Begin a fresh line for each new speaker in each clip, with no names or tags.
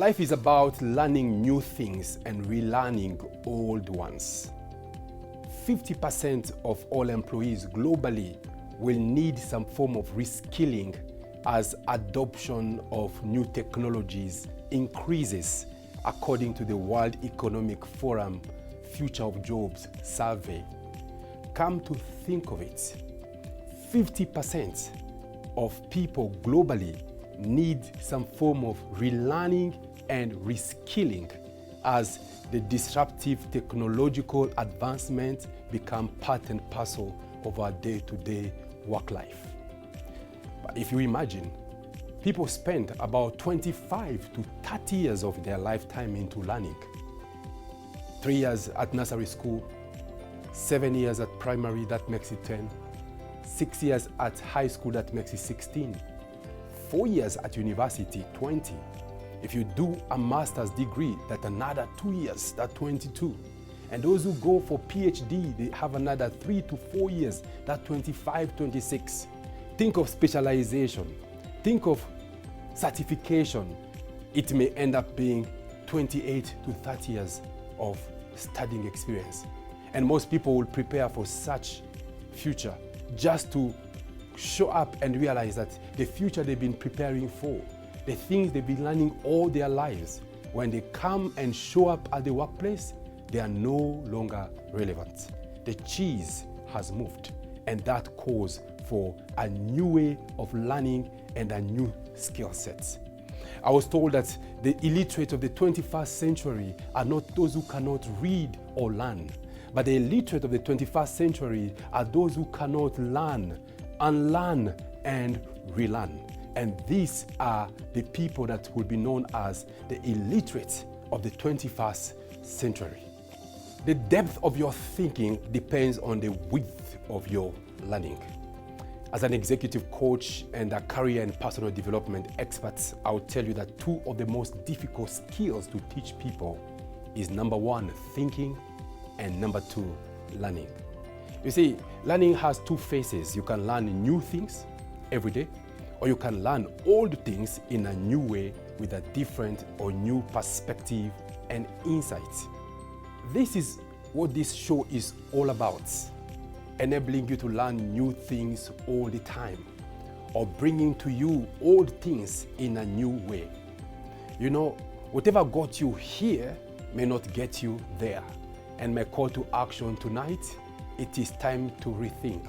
Life is about learning new things and relearning old ones. 50% of all employees globally will need some form of reskilling as adoption of new technologies increases, according to the World Economic Forum Future of Jobs survey. Come to think of it, 50% of people globally need some form of relearning and reskilling as the disruptive technological advancements become part and parcel of our day-to-day work life. But if you imagine, people spend about 25 to 30 years of their lifetime into learning. 3 years at nursery school, 7 years at primary, that makes it 10. 6 years at high school, that makes it 16. 4 years at university, 20. If you do a master's degree, that's another 2 years, that's 22. And those who go for PhD, they have another 3 to 4 years, that's 25, 26. Think of specialization. Think of certification. It may end up being 28 to 30 years of studying experience. And most people will prepare for such future just to show up and realize that the future they've been preparing for, the things they've been learning all their lives, when they come and show up at the workplace, they are no longer relevant. The cheese has moved, and that calls for a new way of learning and a new skill set. I was told that the illiterate of the 21st century are not those who cannot read or learn, but the illiterate of the 21st century are those who cannot learn, unlearn, and relearn. And these are the people that will be known as the illiterate of the 21st century. The depth of your thinking depends on the width of your learning. As an executive coach and a career and personal development expert, I'll tell you that two of the most difficult skills to teach people is number one, thinking, and number two, learning. You see, learning has two phases. You can learn new things every day, or you can learn old things in a new way with a different or new perspective and insight. This is what this show is all about, enabling you to learn new things all the time, or bringing to you old things in a new way. You know, whatever got you here may not get you there. And my call to action tonight, it is time to rethink,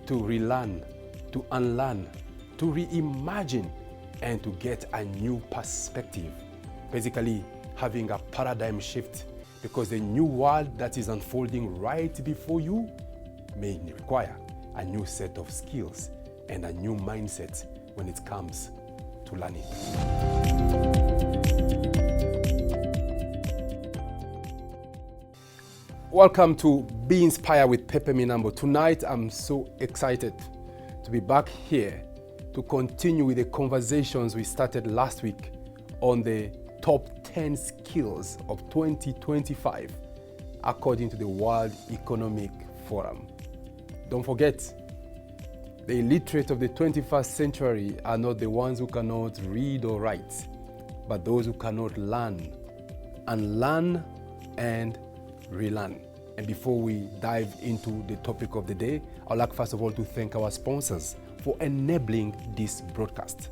to relearn, to unlearn, to reimagine, and to get a new perspective. Basically, having a paradigm shift, because the new world that is unfolding right before you may require a new set of skills and a new mindset when it comes to learning. Welcome to Be Inspired with Pepe Minambo. Tonight, I'm so excited to be back here to continue with the conversations we started last week on the top 10 skills of 2025, according to the World Economic Forum. Don't forget, the illiterate of the 21st century are not the ones who cannot read or write, but those who cannot learn, unlearn, and relearn. And before we dive into the topic of the day, I'd like first of all to thank our sponsors for enabling this broadcast.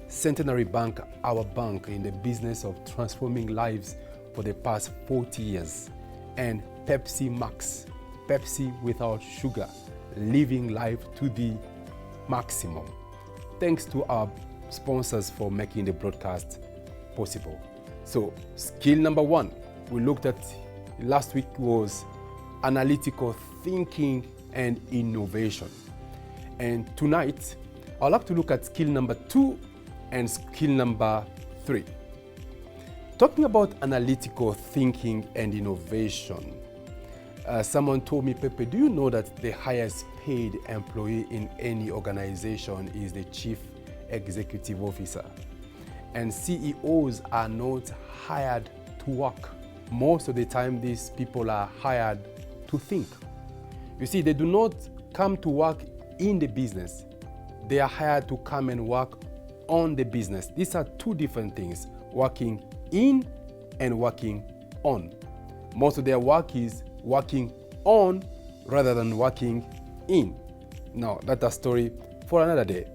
Centenary Bank, our bank in the business of transforming lives for the past 40 years. And Pepsi Max, Pepsi without sugar, living life to the maximum. Thanks to our sponsors for making the broadcast possible. So, skill number one we looked at last week was analytical thinking and innovation. And tonight, I'd like to look at skill number 2 and skill number 3. Talking about analytical thinking and innovation, someone told me, Pepe, do you know that the highest paid employee in any organization is the chief executive officer? And CEOs are not hired to work. Most of the time, these people are hired to think. You see, they do not come to work in the business. They are hired to come and work on the business. These are two different things, working in and working on. Most of their work is working on rather than working in. Now, that's a story for another day.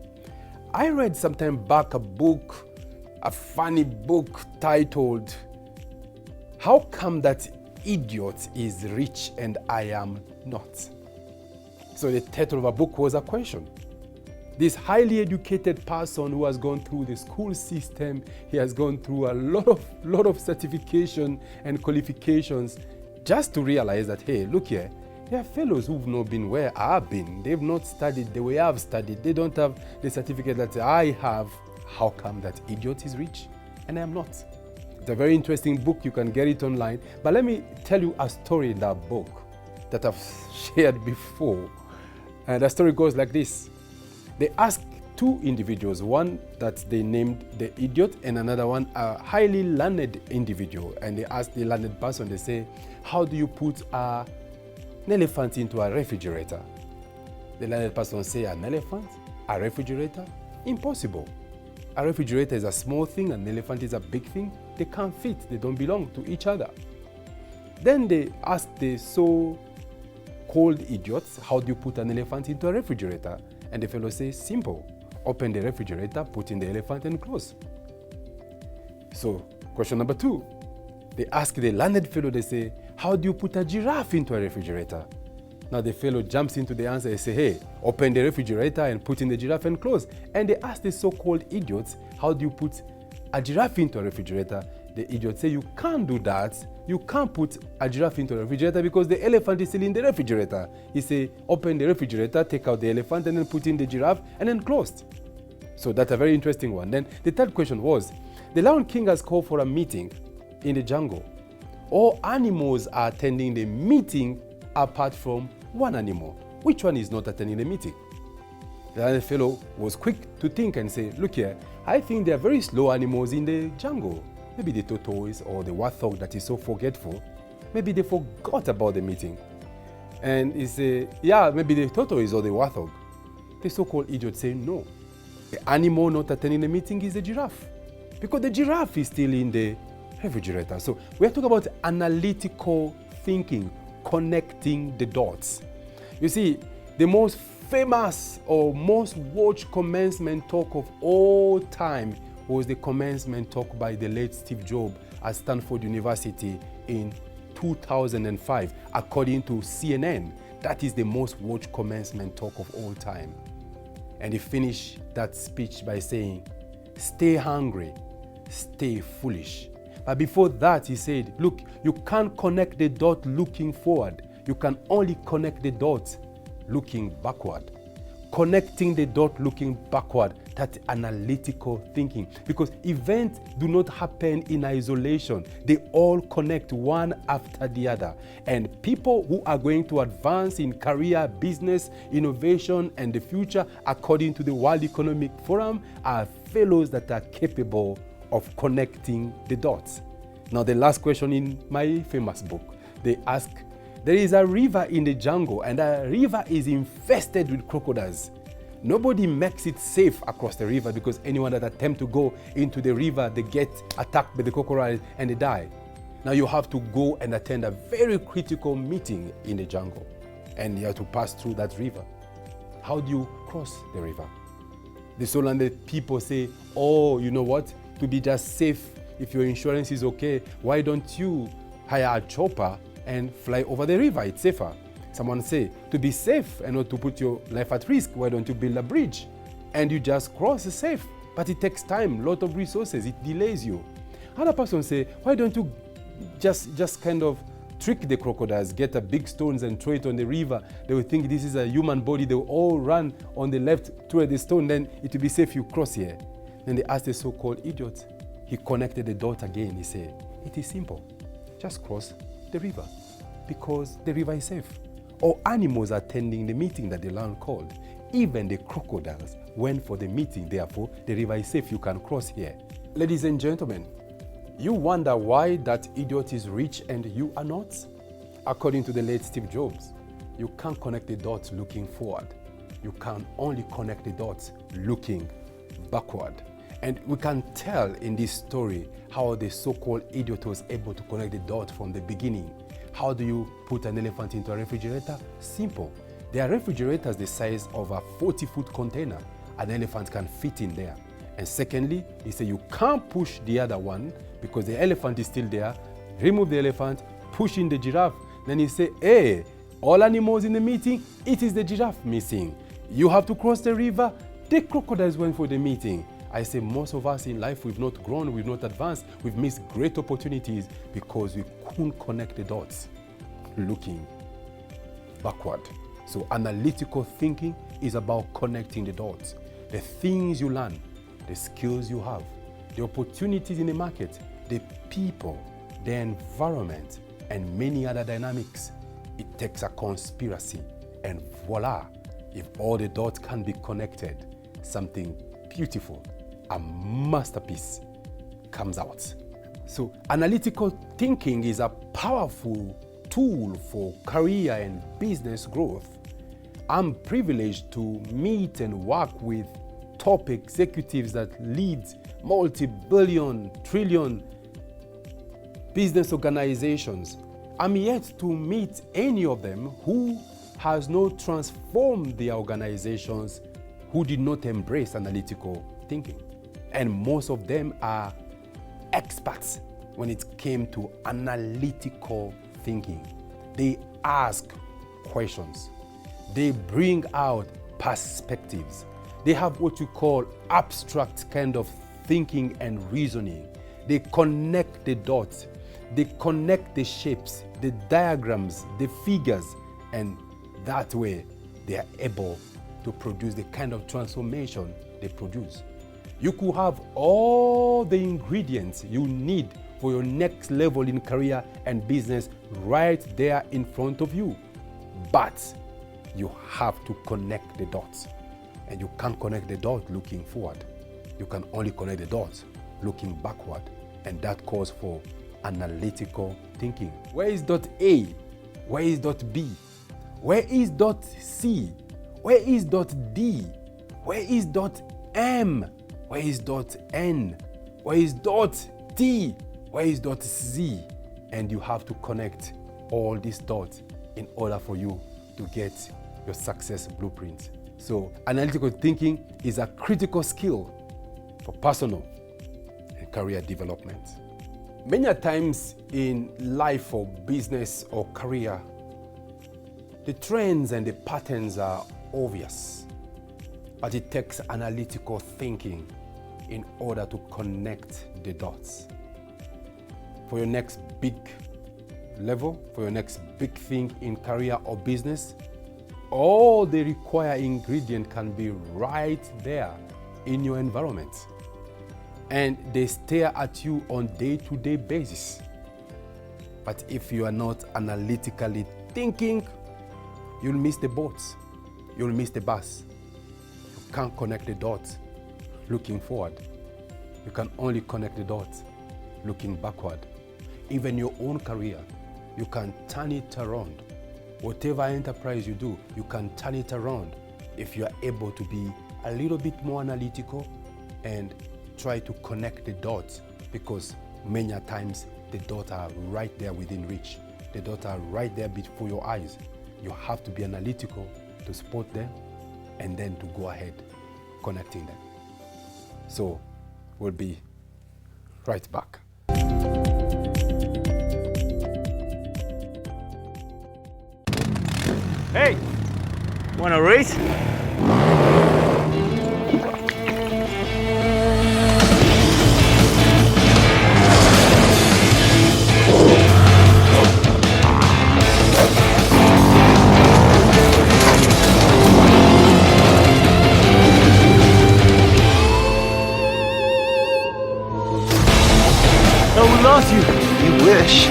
I read sometime back a funny book titled, "How Come That Idiot is Rich and I Am Not?" So the title of a book was a question. This highly educated person who has gone through the school system, he has gone through a lot of certification and qualifications just to realize that, hey, look here, there are fellows who've not been where I've been. They've not studied the way I've studied. They don't have the certificate that I have. How come that idiot is rich and I am not? It's a very interesting book. You can get it online. But let me tell you a story in that book that I've shared before. And the story goes like this. They asked two individuals, one that they named the idiot and another one a highly learned individual. And they asked the learned person, they say, how do you put an elephant into a refrigerator? The learned person say, an elephant? A refrigerator? Impossible. A refrigerator is a small thing, an elephant is a big thing. They can't fit, they don't belong to each other. Then they asked the so-called idiots, how do you put an elephant into a refrigerator? And the fellow says, simple. Open the refrigerator, put in the elephant and close. So, question number 2. They ask the learned fellow, they say, how do you put a giraffe into a refrigerator? Now the fellow jumps into the answer and say, hey, open the refrigerator and put in the giraffe and close. And they ask the so-called idiots, how do you put a giraffe into a refrigerator? The idiot say, you can't do that. You can't put a giraffe into a refrigerator because the elephant is still in the refrigerator. He say, open the refrigerator, take out the elephant, and then put in the giraffe, and then closed. So that's a very interesting one. Then the third question was, the Lion King has called for a meeting in the jungle. All animals are attending the meeting apart from one animal. Which one is not attending the meeting? The other fellow was quick to think and say, look here, I think there are very slow animals in the jungle. Maybe the tortoise or the warthog that is so forgetful. Maybe they forgot about the meeting. And he said, yeah, maybe the tortoise or the warthog. The so-called idiot say, no. The animal not attending the meeting is the giraffe. Because the giraffe is still in the refrigerator. So we are talking about analytical thinking, connecting the dots. You see, the most famous or most watched commencement talk of all time was the commencement talk by the late Steve Jobs at Stanford University in 2005, according to CNN. That is the most watched commencement talk of all time. And he finished that speech by saying, stay hungry, stay foolish. But before that, he said, look, you can't connect the dot looking forward. You can only connect the dots looking backward. Connecting the dot looking backward, that's analytical thinking. Because events do not happen in isolation. They all connect one after the other. And people who are going to advance in career, business, innovation, and the future, according to the World Economic Forum, are fellows that are capable of connecting the dots. Now, the last question in my famous book, they ask, there is a river in the jungle and the river is infested with crocodiles. Nobody makes it safe across the river because anyone that attempts to go into the river, they get attacked by the crocodiles and they die. Now you have to go and attend a very critical meeting in the jungle and you have to pass through that river. How do you cross the river? The so-landed people say, oh, you know what? To be just safe, if your insurance is okay, why don't you hire a chopper and fly over the river? It's safer. Someone say, to be safe and not to put your life at risk, why don't you build a bridge? And you just cross safe. But it takes time, lot of resources, it delays you. Another person say, why don't you just kind of trick the crocodiles, get a big stones and throw it on the river. They will think this is a human body. They will all run on the left toward the stone, then it will be safe you cross here. Then they asked the so-called idiot. He connected the dot again. He said, it is simple. Just cross the river because the river is safe. All animals are attending the meeting that the lion called. Even the crocodiles went for the meeting. Therefore, the river is safe. You can cross here. Ladies and gentlemen, you wonder why that idiot is rich and you are not? According to the late Steve Jobs, you can't connect the dots looking forward. You can only connect the dots looking backward. And we can tell in this story how the so-called idiot was able to connect the dots from the beginning. How do you put an elephant into a refrigerator? Simple. There are refrigerators the size of a 40-foot container. An elephant can fit in there. And secondly, he said you can't push the other one because the elephant is still there. Remove the elephant, push in the giraffe. Then he said, hey, all animals in the meeting, it is the giraffe missing. You have to cross the river, the crocodiles went for the meeting. I say most of us in life, we've not grown, we've not advanced, we've missed great opportunities because we couldn't connect the dots, looking backward. So analytical thinking is about connecting the dots. The things you learn, the skills you have, the opportunities in the market, the people, the environment, and many other dynamics. It takes a conspiracy, and voila, if all the dots can be connected, something beautiful, a masterpiece comes out. So analytical thinking is a powerful tool for career and business growth. I'm privileged to meet and work with top executives that lead multi-billion, trillion business organizations. I'm yet to meet any of them who has not transformed their organizations, who did not embrace analytical thinking. And most of them are experts when it came to analytical thinking. They ask questions. They bring out perspectives. They have what you call abstract kind of thinking and reasoning. They connect the dots. They connect the shapes, the diagrams, the figures, and that way they are able to produce the kind of transformation they produce. You could have all the ingredients you need for your next level in career and business right there in front of you. But you have to connect the dots. And you can't connect the dots looking forward. You can only connect the dots looking backward. And that calls for analytical thinking. Where is dot A? Where is dot B? Where is dot C? Where is dot D? Where is dot M? Where is dot N? Where is dot T? Where is dot Z? And you have to connect all these dots in order for you to get your success blueprint. So analytical thinking is a critical skill for personal and career development. Many times in life or business or career, the trends and the patterns are obvious, but it takes analytical thinking in order to connect the dots. For your next big level, for your next big thing in career or business, all the required ingredient can be right there in your environment. And they stare at you on day-to-day basis. But if you are not analytically thinking, you'll miss the boats, you'll miss the bus. You can't connect the dots looking forward. You can only connect the dots looking backward. Even your own career, you can turn it around. Whatever enterprise you do, you can turn it around if you are able to be a little bit more analytical and try to connect the dots, because many times the dots are right there within reach. The dots are right there before your eyes. You have to be analytical to spot them and then to go ahead connecting them. So we'll be right back.
Hey, wanna race? Oh, we lost you.
You wish.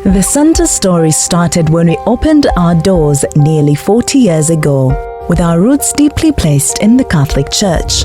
The Santa story started when we opened our doors nearly 40 years ago.
with our roots deeply placed in the Catholic Church.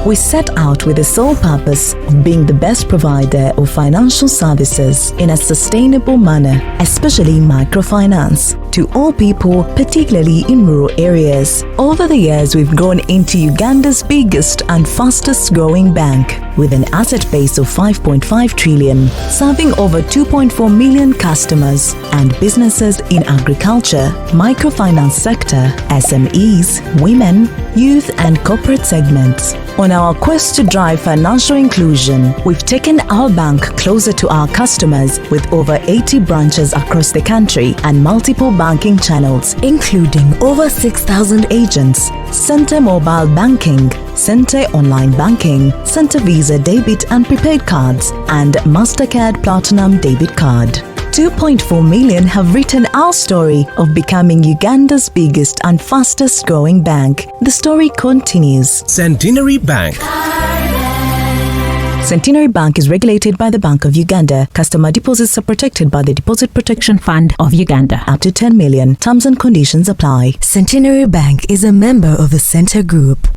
We set out with the sole purpose of being the best provider of financial services in a sustainable manner, especially microfinance, to all people, particularly in rural areas. Over the years, we've grown into Uganda's biggest and fastest growing bank, with an asset base of 5.5 trillion, serving over 2.4 million customers and businesses in agriculture, microfinance sector, SMEs, women, youth and corporate segments. On our quest to drive financial inclusion, we've taken our bank closer to our customers with over 80 branches across the country and multiple banking channels, including over 6,000 agents, Center Mobile Banking, Center Online Banking, Center Visa Debit and Prepaid Cards, and MasterCard Platinum Debit Card. 2.4 million have written our story of becoming Uganda's biggest and fastest growing bank. The story continues.
Centenary Bank.
Centenary Bank is regulated by the Bank of Uganda. Customer deposits are protected by the Deposit Protection Fund of Uganda. Up to 10 million. Terms and conditions apply.
Centenary Bank is a member of the Center Group.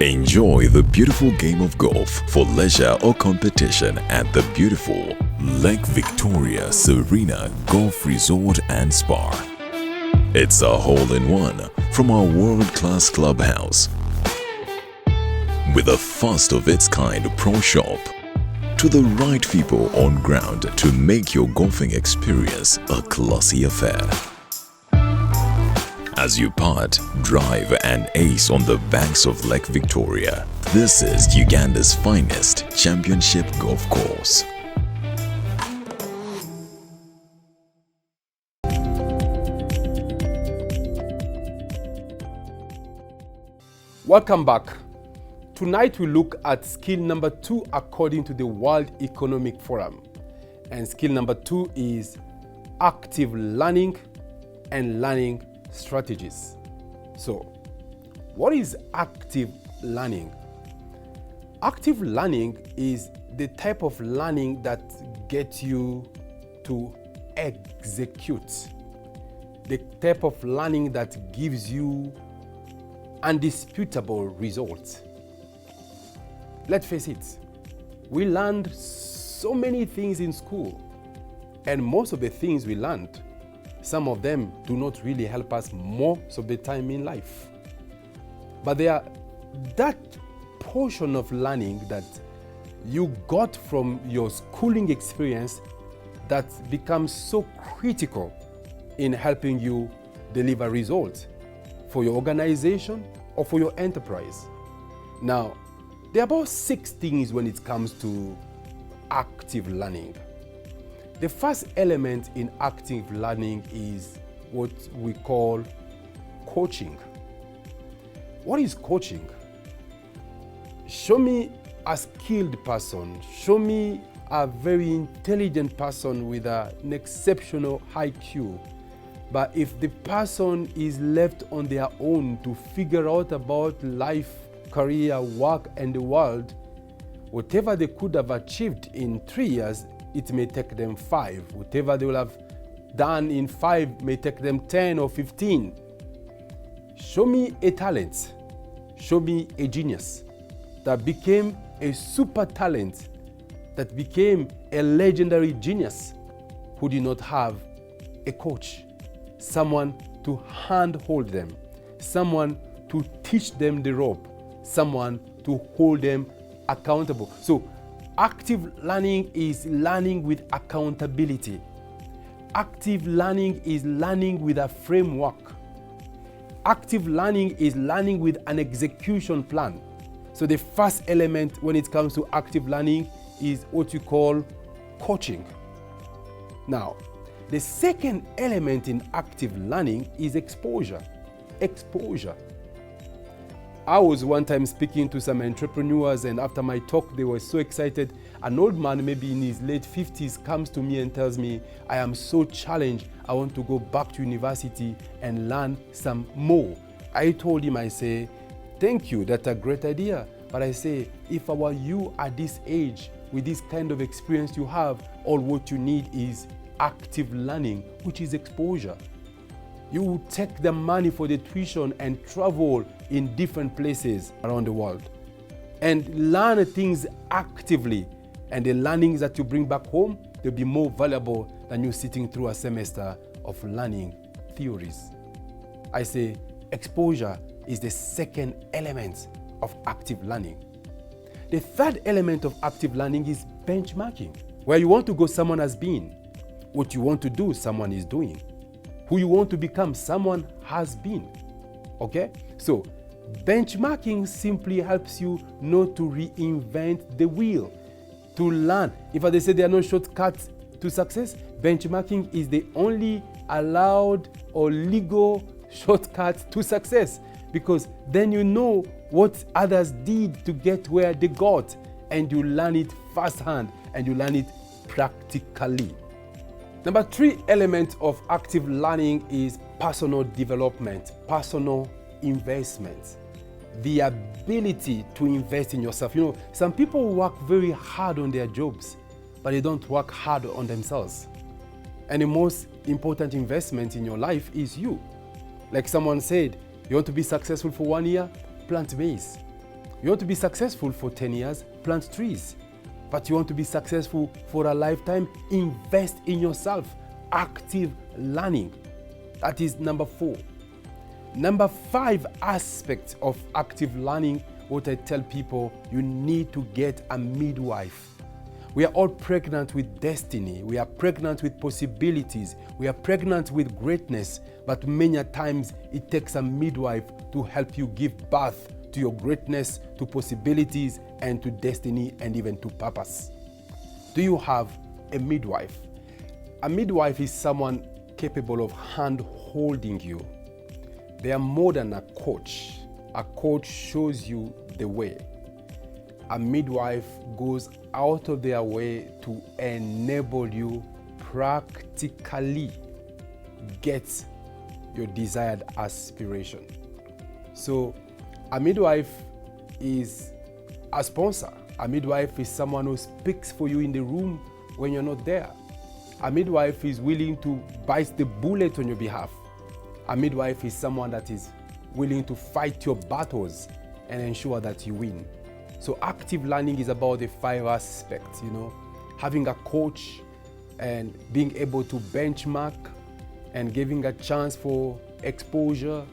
Enjoy the beautiful game of golf for leisure or competition at the beautiful Lake Victoria Serena Golf Resort and Spa. It's a hole-in-one from our world-class clubhouse with a first-of-its-kind pro shop to the right people on ground to make your golfing experience a classy affair. As you putt, drive and ace on the banks of Lake Victoria, this is Uganda's finest championship golf course.
Welcome back. Tonight we look at skill number 2 according to the World Economic Forum. And skill number 2 is active learning and learning strategies. So, what is active learning? Active learning is the type of learning that gets you to execute. The type of learning that gives you undisputable results. Let's face it, we learned so many things in school, and most of the things we learned, some of them do not really help us most of the time in life. But there are that portion of learning that you got from your schooling experience that becomes so critical in helping you deliver results for your organization or for your enterprise. Now, there are about 6 things when it comes to active learning. The first element in active learning is what we call coaching. What is coaching? Show me a skilled person, show me a very intelligent person with an exceptional IQ. But if the person is left on their own to figure out about life, career, work, and the world, whatever they could have achieved in 3 years, it may take them 5. Whatever they will have done in 5 may take them 10 or 15. Show me a talent, show me a genius that became a super talent, that became a legendary genius who did not have a coach, someone to handhold them, someone to teach them the rope, someone to hold them accountable. So active learning is learning with accountability. Active learning is learning with a framework. Active learning is learning with an execution plan. So the first element when it comes to active learning is what you call coaching. Now, the second element in active learning is exposure. Exposure. I was one time speaking to some entrepreneurs, and after my talk, they were so excited. An old man, maybe in his late 50s, comes to me and tells me, I am so challenged. I want to go back to university and learn some more. I told him, I say, thank you, that's a great idea. But I say, if our you at this age, with this kind of experience you have, all what you need is active learning, which is exposure. You will take the money for the tuition and travel in different places around the world and learn things actively. And the learnings that you bring back home, they'll be more valuable than you sitting through a semester of learning theories. I say exposure is the second element of active learning. The third element of active learning is benchmarking. Where you want to go, someone has been. What you want to do, someone is doing. Who you want to become, someone has been. Okay? So, benchmarking simply helps you not to reinvent the wheel, to learn. If they say there are no shortcuts to success, benchmarking is the only allowed or legal shortcut to success, because then you know what others did to get where they got, and you learn it firsthand and you learn it practically. Number 3 element of active learning is personal development, personal investment. The ability to invest in yourself. You know, some people work very hard on their jobs, but they don't work hard on themselves. And the most important investment in your life is you. Like someone said, you want to be successful for 1 year? Plant maize. You want to be successful for 10 years? Plant trees. But you want to be successful for a lifetime? Invest in yourself. Active learning. That is number 4. Number 5 aspect of active learning, what I tell people, you need to get a midwife. We are all pregnant with destiny. We are pregnant with possibilities. We are pregnant with greatness. But many times it takes a midwife to help you give birth to your greatness, to possibilities, and to destiny, and even to purpose. Do you have a midwife? A midwife is someone capable of hand-holding you. They are more than a coach. A coach shows you the way. A midwife goes out of their way to enable you practically get your desired aspiration. So a midwife is a sponsor. A midwife is someone who speaks for you in the room when you're not there. A midwife is willing to bite the bullet on your behalf. A midwife is someone that is willing to fight your battles and ensure that you win. So active learning is about the 5 aspects, you know, having a coach and being able to benchmark and giving a chance for exposure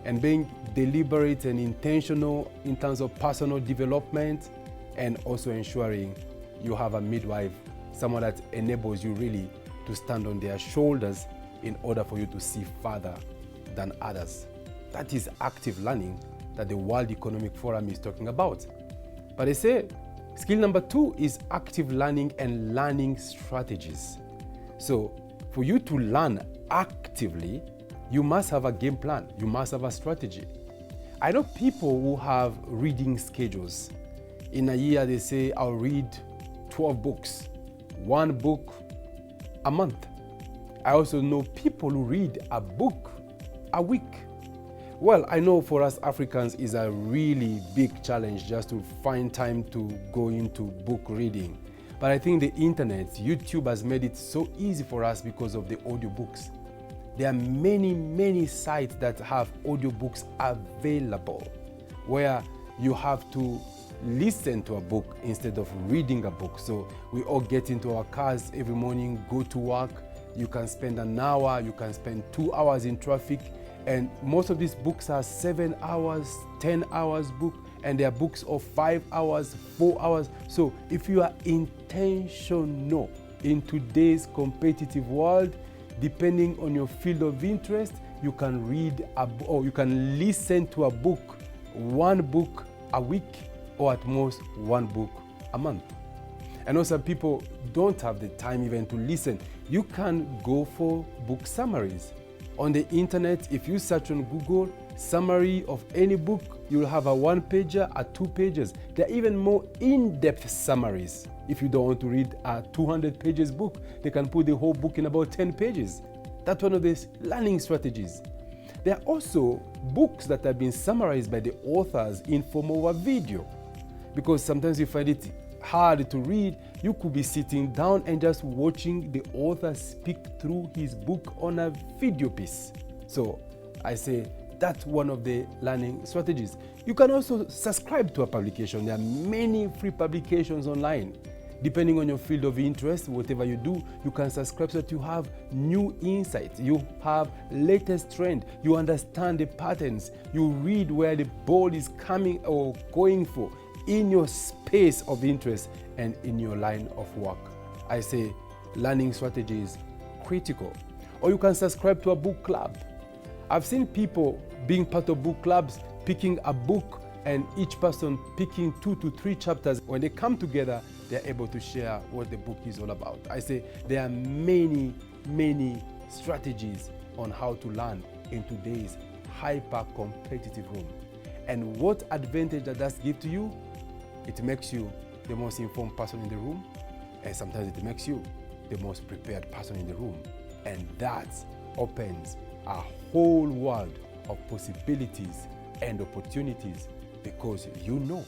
and being deliberate and intentional in terms of personal development, and also ensuring you have a midwife, someone that enables you really to stand on their shoulders in order for you to see further than others. That is active learning that the World Economic Forum is talking about. But they say skill number 2 is active learning and learning strategies. So for you to learn actively, you must have a game plan. You must have a strategy. I know people who have reading schedules. In a year, they say, I'll read 12 books, 1 book a month. I also know people who read a book a week. Well, I know for us Africans it's a really big challenge just to find time to go into book reading. But I think the internet, YouTube has made it so easy for us because of the audiobooks. There are many sites that have audiobooks available where you have to listen to a book instead of reading a book. So we all get into our cars every morning, go to work. You can spend an hour, you can spend 2 hours in traffic, and most of these books are 7 hours, 10 hours book, and they are books of 5 hours, 4 hours. So if you are intentional in today's competitive world, depending on your field of interest, you can read or you can listen to a book, 1 book a week, or at most 1 book a month. I know some people don't have the time even to listen. You can go for book summaries. On the internet, if you search on Google, summary of any book, you'll have a 1-pager, a 2 pages. There are even more in-depth summaries. If you don't want to read a 200 pages book, they can put the whole book in about 10 pages. That's one of the learning strategies. There are also books that have been summarized by the authors in form of a video. because sometimes you find it hard to read. You could be sitting down and just watching the author speak through his book on a video piece. So I say that's one of the learning strategies. You can also subscribe to a publication. There are many free publications online. Depending on your field of interest, whatever you do, you can subscribe so that you have new insights, you have latest trend, you understand the patterns, you read where the ball is coming or going for in your space of interest and in your line of work. I say learning strategy is critical. Or you can subscribe to a book club. I've seen people being part of book clubs, picking a book and each person picking 2 to 3 chapters. When they come together, they're able to share what the book is all about. I say there are many strategies on how to learn in today's hyper-competitive room. And what advantage does that give to you? It makes you the most informed person in the room, and sometimes it makes you the most prepared person in the room. And that opens a whole world of possibilities and opportunities because you know.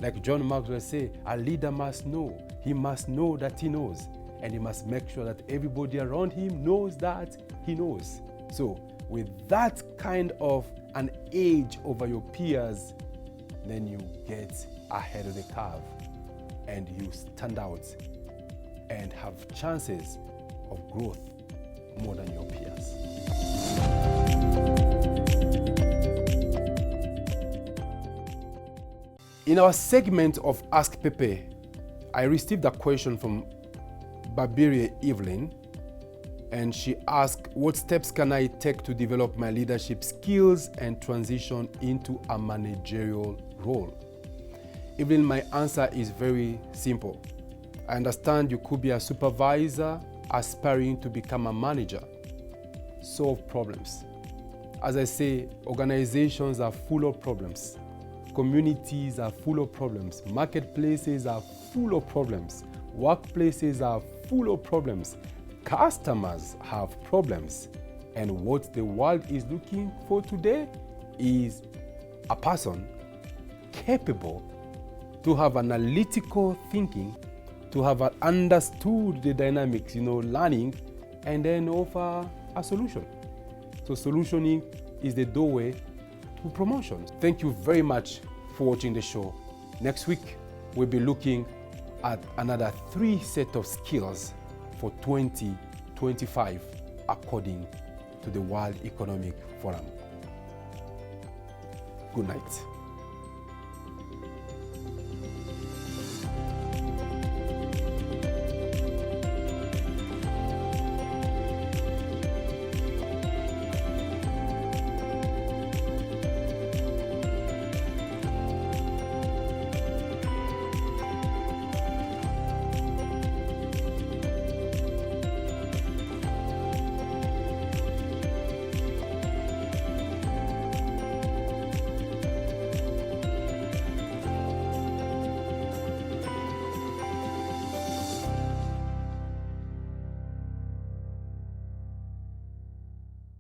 Like John Maxwell say, a leader must know. He must know that he knows. And he must make sure that everybody around him knows that he knows. So with that kind of an edge over your peers, then you get ahead of the curve and you stand out and have chances of growth more than your peers. In our segment of Ask Pepe, I received a question from Barbieri Evelyn, and she asked, what steps can I take to develop my leadership skills and transition into a managerial role? Evelyn, my answer is very simple. I understand you could be a supervisor aspiring to become a manager. Solve problems. As I say, organizations are full of problems. Communities are full of problems. Marketplaces are full of problems. Workplaces are full of problems. Customers have problems. And what the world is looking for today is a person capable to have analytical thinking, to have understood the dynamics, learning, and then offer a solution. So solutioning is the doorway to promotion. Thank you very much for watching the show. Next week, we'll be looking at another 3 sets of skills for 2025 according to the World Economic Forum. Good night.